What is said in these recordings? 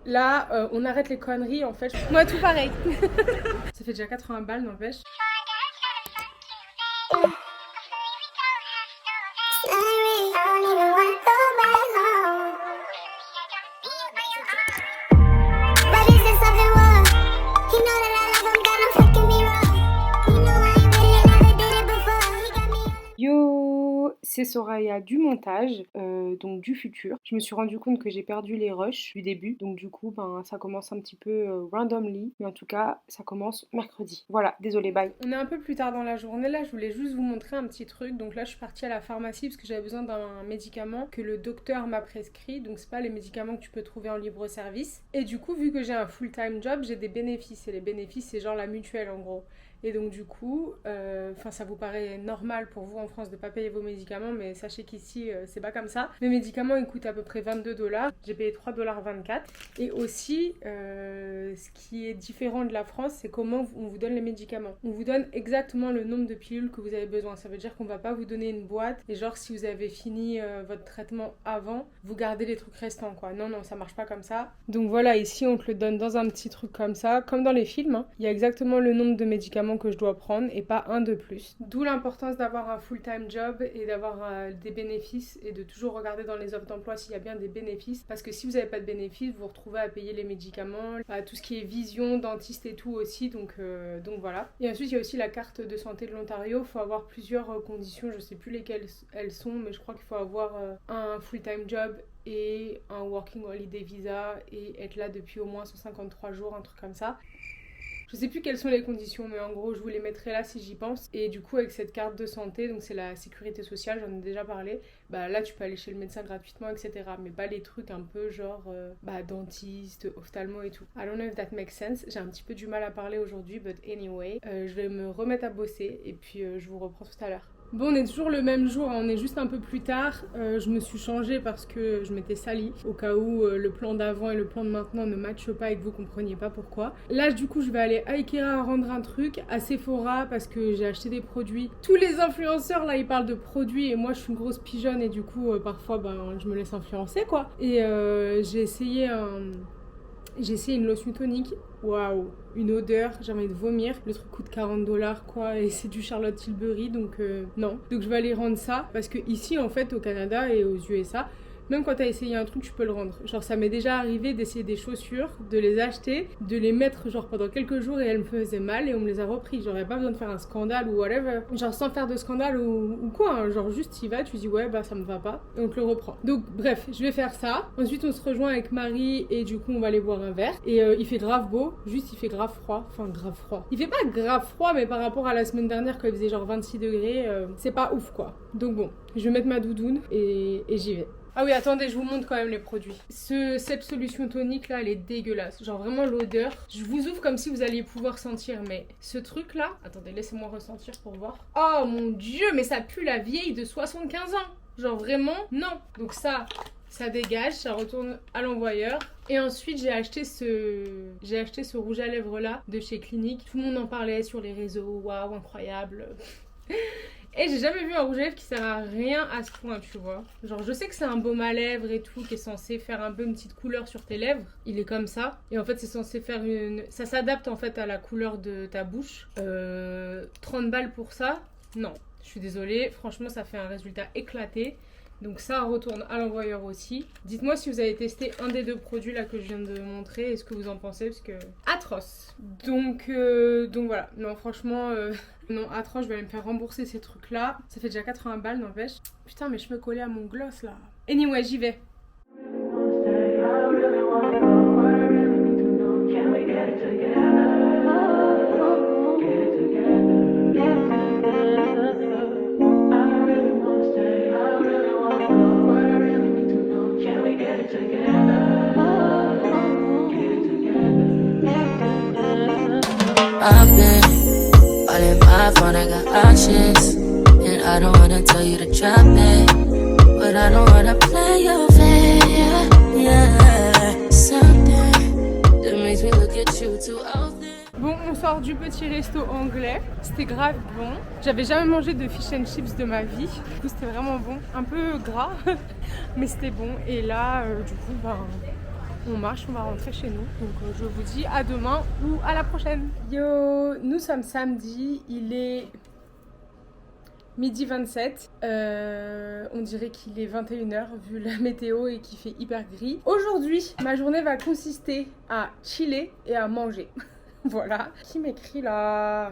Là, on arrête les conneries en fait. Moi, tout pareil. Ça fait déjà 80 balles, n'empêche. Yo, c'est Soraya du montage, donc du futur. Je me suis rendu compte que j'ai perdu les rushs du début, donc du coup, ben, ça commence un petit peu randomly, mais en tout cas, ça commence mercredi. Voilà, désolé, bye. On est un peu plus tard dans la journée, là, je voulais juste vous montrer un petit truc. Donc là, je suis partie à la pharmacie parce que j'avais besoin d'un médicament que le docteur m'a prescrit, donc c'est pas les médicaments que tu peux trouver en libre service. Et du coup, vu que j'ai un full-time job, j'ai des bénéfices, et les bénéfices, c'est genre la mutuelle en gros. Et donc du coup, ça vous paraît normal pour vous en France de pas payer vos médicaments, mais sachez qu'ici c'est pas comme ça. Mes médicaments ils coûtent à peu près 22 $, j'ai payé 3,24 $. Et aussi, ce qui est différent de la France, c'est comment on vous donne les médicaments. On vous donne exactement le nombre de pilules que vous avez besoin. Ça veut dire qu'on va pas vous donner une boîte et genre si vous avez fini votre traitement avant, vous gardez les trucs restants quoi. Non, ça marche pas comme ça. Donc voilà, ici on te le donne dans un petit truc comme ça, comme dans les films, hein. Il y a exactement le nombre de médicaments que je dois prendre et pas un de plus. D'où l'importance d'avoir un full-time job et d'avoir des bénéfices et de toujours regarder dans les offres d'emploi s'il y a bien des bénéfices, parce que si vous n'avez pas de bénéfices, vous vous retrouvez à payer les médicaments, tout ce qui est vision, dentiste et tout aussi, donc voilà. Et ensuite il y a aussi la carte de santé de l'Ontario, il faut avoir plusieurs conditions, je sais plus lesquelles elles sont, mais je crois qu'il faut avoir un full-time job et un working holiday visa et être là depuis au moins 153 jours, un truc comme ça. Je sais plus quelles sont les conditions, mais en gros, je vous les mettrai là si j'y pense. Et du coup, avec cette carte de santé, donc c'est la sécurité sociale, j'en ai déjà parlé, bah là, tu peux aller chez le médecin gratuitement, etc. Mais pas les trucs un peu genre dentiste, ophtalmo et tout. I don't know if that makes sense. J'ai un petit peu du mal à parler aujourd'hui, but anyway. Je vais me remettre à bosser et puis je vous reprends tout à l'heure. Bon, on est toujours le même jour, on est juste un peu plus tard. Je me suis changée parce que je m'étais salie, au cas où le plan d'avant et le plan de maintenant ne matchent pas et que vous compreniez pas pourquoi. Là, du coup, je vais aller à Ikea rendre un truc, à Sephora parce que j'ai acheté des produits. Tous les influenceurs, là, ils parlent de produits et moi, je suis une grosse pigeonne et du coup, parfois, je me laisse influencer, quoi. Et j'ai essayé une lotion tonique. Waouh, une odeur, j'ai envie de vomir. Le truc coûte 40 $ quoi, et c'est du Charlotte Tilbury, donc non. Donc je vais aller rendre ça, parce que ici en fait au Canada et aux USA, même quand t'as essayé un truc, tu peux le rendre. Genre ça m'est déjà arrivé d'essayer des chaussures, de les acheter, de les mettre genre pendant quelques jours et elles me faisaient mal et on me les a repris. J'aurais pas besoin de faire un scandale ou whatever. Genre sans faire de scandale ou quoi, hein. Genre juste t'y vas, tu dis ouais ça me va pas et on te le reprend. Donc bref, je vais faire ça. Ensuite on se rejoint avec Marie et du coup on va aller boire un verre. Et il fait grave beau, juste il fait grave froid. Enfin grave froid. Il fait pas grave froid mais par rapport à la semaine dernière quand il faisait genre 26 degrés, c'est pas ouf quoi. Donc bon, je vais mettre ma doudoune et j'y vais. Ah oui, attendez, je vous montre quand même les produits. Cette solution tonique là, elle est dégueulasse. Genre vraiment l'odeur. Je vous ouvre comme si vous alliez pouvoir sentir, mais ce truc là... Attendez, laissez-moi ressentir pour voir. Oh mon dieu, mais ça pue la vieille de 75 ans. Genre vraiment, non. Donc ça dégage, ça retourne à l'envoyeur. Et ensuite, j'ai acheté ce rouge à lèvres là de chez Clinique. Tout le monde en parlait sur les réseaux. Waouh, incroyable. Et j'ai jamais vu un rouge à lèvres qui sert à rien à ce point, tu vois. Genre, je sais que c'est un baume à lèvres et tout, qui est censé faire un peu une petite couleur sur tes lèvres. Il est comme ça. Et en fait, c'est censé faire ça s'adapte en fait à la couleur de ta bouche. 30 balles pour ça. Non, je suis désolée. Franchement, ça fait un résultat éclaté. Donc ça retourne à l'envoyeur aussi. Dites-moi si vous avez testé un des deux produits là que je viens de montrer et ce que vous en pensez, parce que atroce. Donc voilà. Non franchement, non atroce, je vais aller me faire rembourser ces trucs là. Ça fait déjà 80 balles n'empêche. Putain mais je me collais à mon gloss là. Anyway j'y vais. I've been all in my phone, I got options. And I don't wanna tell you to drop it, but I don't wanna play your fair. Yeah, something that makes me look at you too often. Bon, on sort du petit resto anglais. C'était grave bon. J'avais jamais mangé de fish and chips de ma vie. Du coup, c'était vraiment bon. Un peu gras, mais c'était bon. Et là, du coup, on marche, on va rentrer chez nous. Donc je vous dis à demain ou à la prochaine. Yo, nous sommes samedi, il est midi 27. On dirait qu'il est 21h vu la météo et qu'il fait hyper gris. Aujourd'hui, ma journée va consister à chiller et à manger. Voilà. Qui m'écrit là?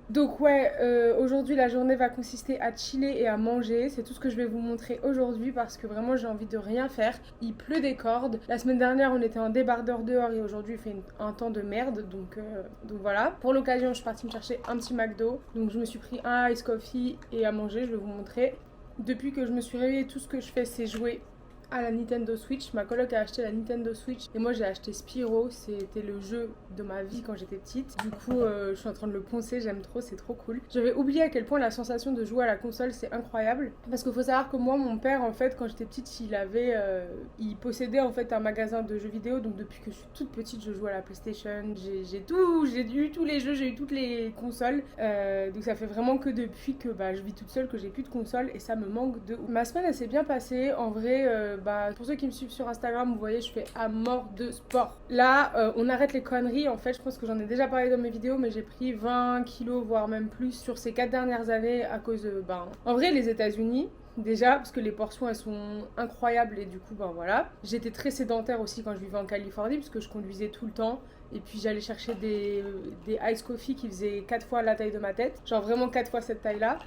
Donc ouais, aujourd'hui la journée va consister à chiller et à manger. C'est tout ce que je vais vous montrer aujourd'hui parce que vraiment j'ai envie de rien faire. Il pleut des cordes. La semaine dernière on était en débardeur dehors et aujourd'hui il fait un temps de merde. Donc voilà. Pour l'occasion je suis partie me chercher un petit McDo. Donc je me suis pris un ice coffee et à manger, je vais vous montrer. Depuis que je me suis réveillée, tout ce que je fais c'est jouer à la Nintendo Switch. Ma coloc a acheté la Nintendo Switch et moi j'ai acheté Spyro, c'était le jeu de ma vie quand j'étais petite. Du coup je suis en train de le poncer, j'aime trop, c'est trop cool. J'avais oublié à quel point la sensation de jouer à la console c'est incroyable parce qu'il faut savoir que moi mon père en fait quand j'étais petite il possédait en fait un magasin de jeux vidéo, donc depuis que je suis toute petite je joue à la PlayStation, j'ai eu tous les jeux, j'ai eu toutes les consoles, donc ça fait vraiment que depuis que je vis toute seule que j'ai plus de console et ça me manque de ouf. Ma semaine elle s'est bien passée en vrai. Pour ceux qui me suivent sur Instagram, vous voyez, je fais à mort de sport. Là, on arrête les conneries. En fait, je pense que j'en ai déjà parlé dans mes vidéos, mais j'ai pris 20 kilos, voire même plus, sur ces 4 dernières années à cause de... En vrai, les États-Unis, déjà, parce que les portions, elles sont incroyables et du coup, voilà. J'étais très sédentaire aussi quand je vivais en Californie, parce que je conduisais tout le temps. Et puis j'allais chercher des ice coffee qui faisaient 4 fois la taille de ma tête. Genre vraiment 4 fois cette taille-là.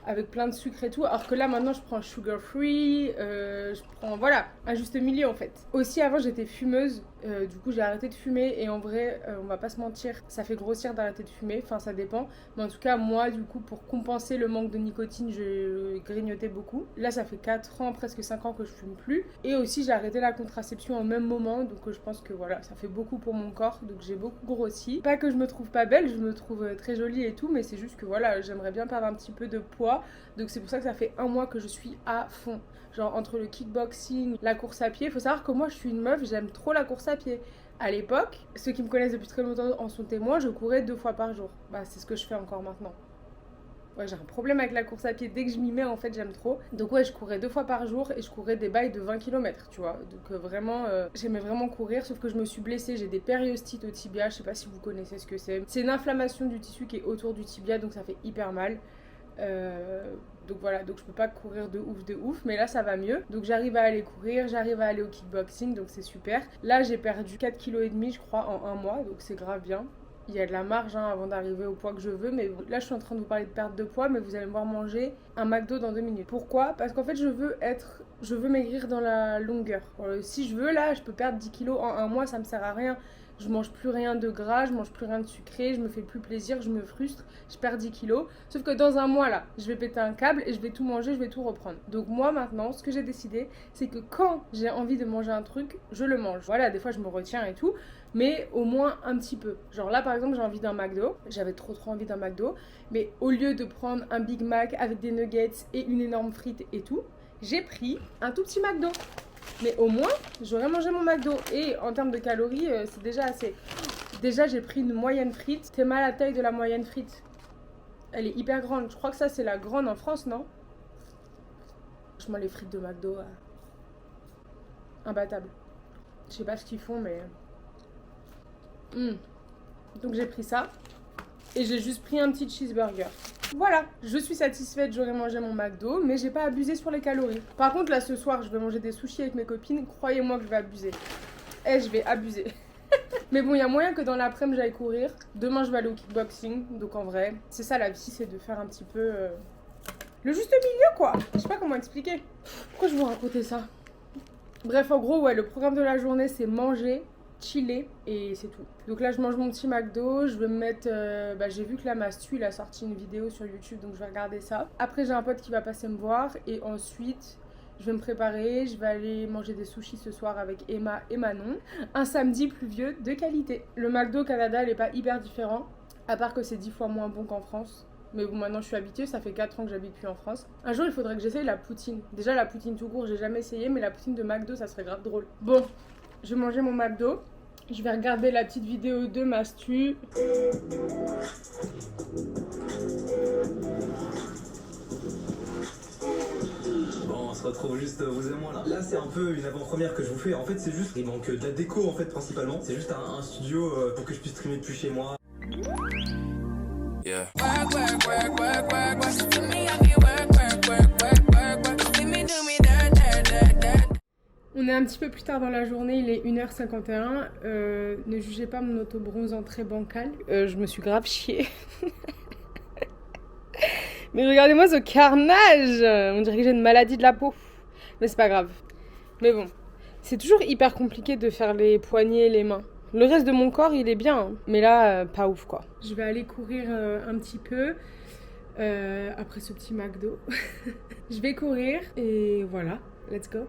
Avec plein de sucre et tout, alors que là maintenant je prends sugar free, je prends voilà, un juste milieu en fait. Aussi avant j'étais fumeuse, du coup j'ai arrêté de fumer et en vrai on va pas se mentir, ça fait grossir d'arrêter de fumer, enfin ça dépend, mais en tout cas moi du coup pour compenser le manque de nicotine je grignotais beaucoup. Là ça fait 4 ans, presque 5 ans que je fume plus et aussi j'ai arrêté la contraception au même moment, donc je pense que voilà ça fait beaucoup pour mon corps, donc j'ai beaucoup grossi. Pas que je me trouve pas belle, je me trouve très jolie et tout, mais c'est juste que voilà j'aimerais bien perdre un petit peu de poids. Donc c'est pour ça que ça fait 1 mois que je suis à fond. Genre entre le kickboxing, la course à pied. Faut savoir que moi je suis une meuf, j'aime trop la course à pied. À l'époque, ceux qui me connaissent depuis très longtemps en sont témoins, je courais 2 fois par jour. C'est ce que je fais encore maintenant. Ouais, j'ai un problème avec la course à pied. Dès que je m'y mets, en fait, j'aime trop. Donc ouais, je courais 2 fois par jour et je courais des bails de 20 km, tu vois. Donc vraiment, j'aimais vraiment courir, sauf que je me suis blessée. J'ai des périostites au tibia, je sais pas si vous connaissez ce que c'est. C'est une inflammation du tissu qui est autour du tibia, donc ça fait hyper mal. Donc voilà, donc je peux pas courir de ouf, mais là ça va mieux. Donc j'arrive à aller courir, j'arrive à aller au kickboxing, donc c'est super. Là j'ai perdu 4,5 kg je crois en 1 mois, donc c'est grave bien. Il y a de la marge avant d'arriver au poids que je veux, mais là je suis en train de vous parler de perte de poids, mais vous allez me voir manger un McDo dans 2 minutes. Pourquoi? Parce qu'en fait je veux maigrir dans la longueur. Si je veux là, je peux perdre 10 kilos en 1 mois, ça me sert à rien. Je mange plus rien de gras, je mange plus rien de sucré, je me fais plus plaisir, je me frustre, je perds 10 kilos. Sauf que dans 1 mois là, je vais péter un câble et je vais tout manger, je vais tout reprendre. Donc moi maintenant, ce que j'ai décidé, c'est que quand j'ai envie de manger un truc, je le mange. Voilà, des fois je me retiens et tout, mais au moins un petit peu. Genre là par exemple, j'ai envie d'un McDo, j'avais trop envie d'un McDo, mais au lieu de prendre un Big Mac avec des nuggets et une énorme frite et tout, j'ai pris un tout petit McDo. Mais au moins, j'aurais mangé mon McDo. Et en termes de calories, c'est déjà assez. Déjà, j'ai pris une moyenne frite. T'es mal à la taille de la moyenne frite. Elle est hyper grande. Je crois que ça, c'est la grande en France, non? Franchement, les frites de McDo, imbattables. Je sais pas ce qu'ils font, mais... Donc j'ai pris ça. Et j'ai juste pris un petit cheeseburger. Voilà, je suis satisfaite, j'aurais mangé mon McDo, mais j'ai pas abusé sur les calories. Par contre, là, ce soir, je vais manger des sushis avec mes copines. Croyez-moi que je vais abuser. Je vais abuser. Mais bon, il y a moyen que dans l'après-midi, j'aille courir. Demain, je vais aller au kickboxing. Donc, en vrai, c'est ça la vie, c'est de faire un petit peu... le juste milieu, quoi. Je sais pas comment expliquer. Pourquoi je vous raconter ça? Bref, en gros, ouais, le programme de la journée, c'est manger, chiller et c'est tout. Donc là je mange mon petit McDo, je vais me mettre j'ai vu que là Mastu il a sorti une vidéo sur YouTube, donc je vais regarder ça. Après j'ai un pote qui va passer me voir et ensuite je vais me préparer, je vais aller manger des sushis ce soir avec Emma et Manon. Un samedi pluvieux de qualité. Le McDo au Canada il est pas hyper différent, à part que c'est 10 fois moins bon qu'en France. Mais bon, maintenant je suis habituée, ça fait 4 ans que j'habite plus en France. Un jour il faudrait que j'essaye la poutine. Déjà la poutine tout court j'ai jamais essayé, mais la poutine de McDo ça serait grave drôle. Bon, je vais manger mon McDo. Je vais regarder la petite vidéo de Mastu. Bon, on se retrouve juste vous et moi là. Là c'est un peu une avant-première que je vous fais. En fait c'est juste, il manque de la déco en fait principalement. C'est juste un studio pour que je puisse streamer depuis chez moi. Yeah. On est un petit peu plus tard dans la journée, il est 1h51. Ne jugez pas mon auto-bronzant très bancal. Je me suis grave chiée. Mais regardez-moi ce carnage! On dirait que j'ai une maladie de la peau. Mais c'est pas grave. Mais bon, c'est toujours hyper compliqué de faire les poignets et les mains. Le reste de mon corps, il est bien. Hein. Mais là, pas ouf quoi. Je vais aller courir un petit peu. Après ce petit McDo. Je vais courir et voilà. Let's go.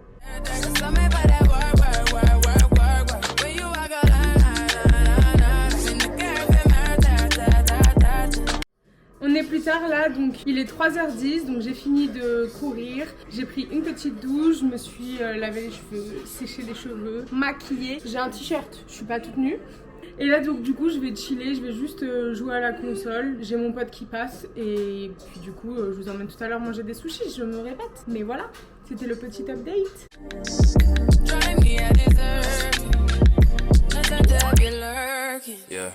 On est plus tard là, donc il est 3h10, donc j'ai fini de courir. J'ai pris une petite douche, je me suis lavé les cheveux, séché les cheveux, maquillée. J'ai un t-shirt, je suis pas toute nue. Et là donc du coup je vais chiller, je vais juste jouer à la console. J'ai mon pote qui passe et puis du coup je vous emmène tout à l'heure manger des sushis, je me répète. Mais voilà, c'était le petit update. Yeah.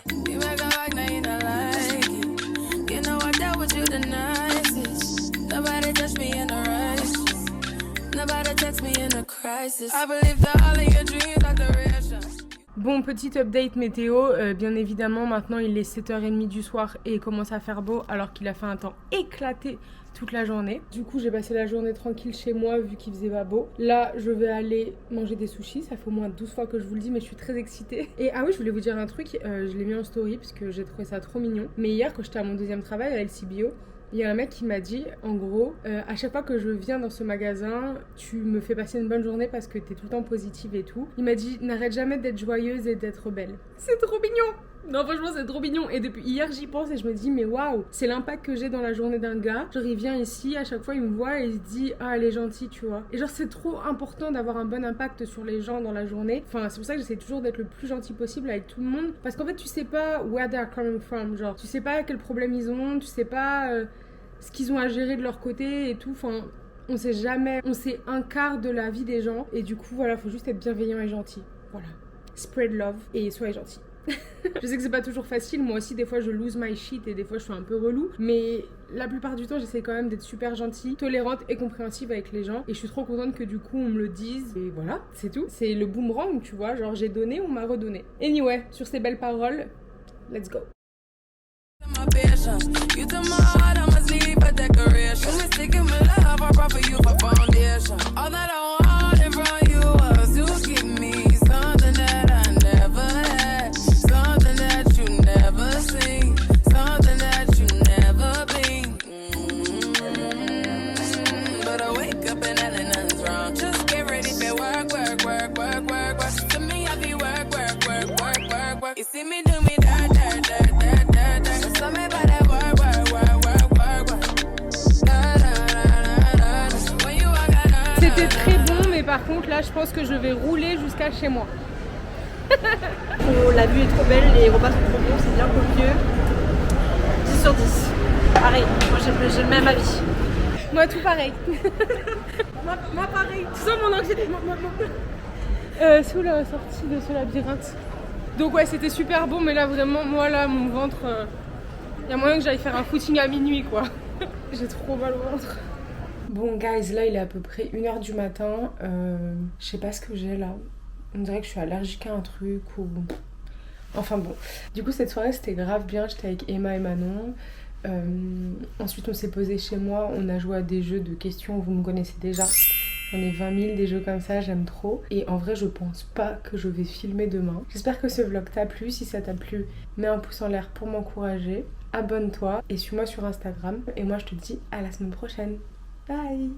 Bon, petite update météo, bien évidemment maintenant il est 7h30 du soir et il commence à faire beau alors qu'il a fait un temps éclaté toute la journée. Du coup j'ai passé la journée tranquille chez moi vu qu'il faisait pas beau. Là je vais aller manger des sushis, ça fait au moins 12 fois que je vous le dis mais je suis très excitée. Et ah oui je voulais vous dire un truc, je l'ai mis en story parce que j'ai trouvé ça trop mignon. Mais hier quand j'étais à mon deuxième travail à LCBO, il y a un mec qui m'a dit, en gros, à chaque fois que je viens dans ce magasin, tu me fais passer une bonne journée parce que t'es tout le temps positive et tout. Il m'a dit, n'arrête jamais d'être joyeuse et d'être belle. C'est trop mignon! Non franchement c'est trop mignon et depuis hier j'y pense et je me dis mais waouh, c'est l'impact que j'ai dans la journée d'un gars. Genre il vient ici, à chaque fois il me voit et il se dit ah elle est gentille tu vois. Et genre c'est trop important d'avoir un bon impact sur les gens dans la journée. Enfin c'est pour ça que j'essaie toujours d'être le plus gentil possible avec tout le monde. Parce qu'en fait tu sais pas where they're coming from. Genre tu sais pas quel problème ils ont, tu sais pas ce qu'ils ont à gérer de leur côté et tout. Enfin on sait jamais, on sait un quart de la vie des gens. Et du coup voilà, faut juste être bienveillant et gentil. Voilà. Spread love et soyez gentil. Je sais que c'est pas toujours facile, moi aussi des fois je lose my shit et des fois je suis un peu relou, mais la plupart du temps j'essaie quand même d'être super gentille, tolérante et compréhensive avec les gens et je suis trop contente que du coup on me le dise et voilà, c'est tout. C'est le boomerang tu vois, genre j'ai donné, on m'a redonné. Anyway, sur ces belles paroles, let's go. C'était très bon, mais par contre là je pense que je vais rouler jusqu'à chez moi. Oh, la vue est trop belle, les repas sont trop bons, c'est bien copieux. 10 sur 10. Pareil, moi j'ai le même avis. Moi tout pareil. moi pareil. Tu sens mon anxiété. Sous la sortie de ce labyrinthe. Donc ouais c'était super bon mais là vraiment moi là mon ventre y a moyen que j'aille faire un footing à minuit quoi. J'ai trop mal au ventre. Bon guys là il est à peu près 1h du matin. Je sais pas ce que j'ai là. On dirait que je suis allergique à un truc ou... Enfin bon. Du coup cette soirée c'était grave bien, j'étais avec Emma et Manon. Ensuite on s'est posé chez moi, on a joué à des jeux de questions, vous me connaissez déjà. J'en ai 20 000 des jeux comme ça, j'aime trop. Et en vrai je pense pas que je vais filmer demain. J'espère que ce vlog t'a plu, si ça t'a plu, mets un pouce en l'air pour m'encourager. Abonne-toi et suis-moi sur Instagram. Et moi je te dis à la semaine prochaine. Bye!